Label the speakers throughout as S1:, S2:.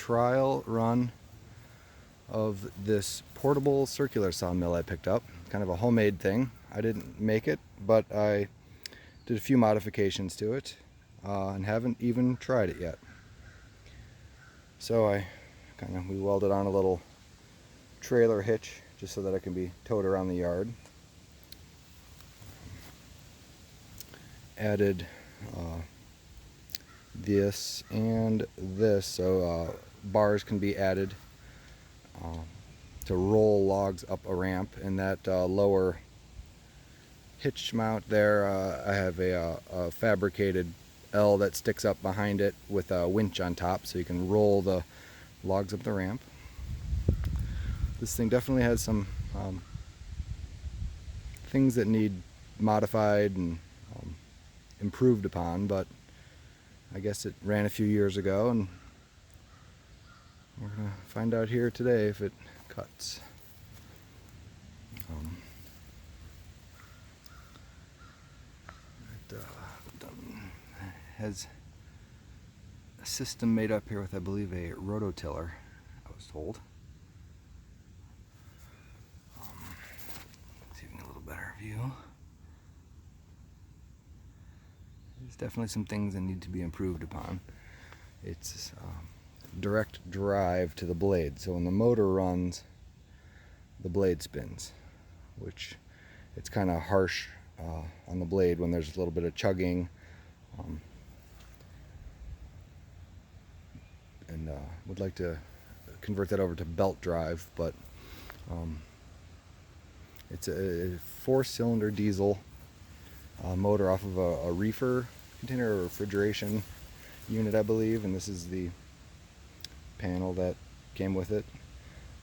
S1: trial run of this portable circular sawmill I picked up. Kind of a homemade thing. I didn't make it, but I did a few modifications to it and haven't even tried it yet. So we welded on a little trailer hitch just so that it can be towed around the yard. Added this and this, so bars can be added to roll logs up a ramp. And that lower hitch mount there, I have a fabricated L that sticks up behind it with a winch on top, so you can roll the logs up the ramp. This thing definitely has some things that need modified and improved upon, but I guess it ran a few years ago, and we're gonna find out here today if it cuts. It has a system made up here with, I believe, a rototiller, I was told. See if we can get a little better view. There's definitely some things that need to be improved upon. It's direct drive to the blade, so when the motor runs, the blade spins, which it's kind of harsh on the blade when there's a little bit of chugging, and would like to convert that over to belt drive, but it's a 4-cylinder diesel motor off of a reefer container or refrigeration unit, I believe, and this is the panel that came with it.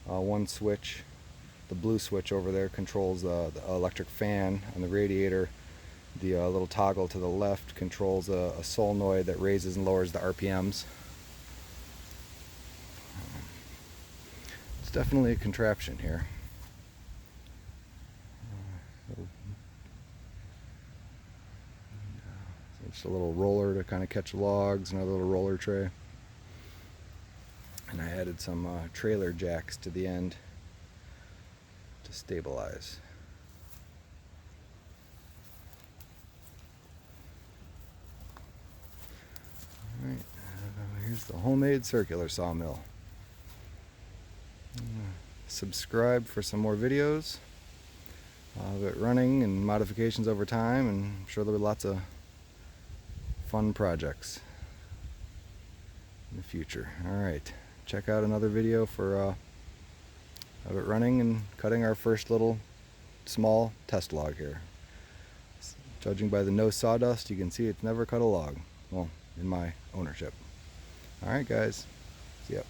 S1: One switch, the blue switch over there, controls the electric fan on the radiator. The little toggle to the left controls a solenoid that raises and lowers the RPMs. It's definitely a contraption here. Just a little roller to kind of catch logs, another little roller tray. And I added some trailer jacks to the end to stabilize. Alright, here's the homemade circular sawmill. Subscribe for some more videos of it running and modifications over time, and I'm sure there'll be lots of fun projects in the future. Alright, check out another video for of it running and cutting our first little small test log here. Judging by the no sawdust, you can see it's never cut a log. Well, in my ownership. Alright guys, see ya.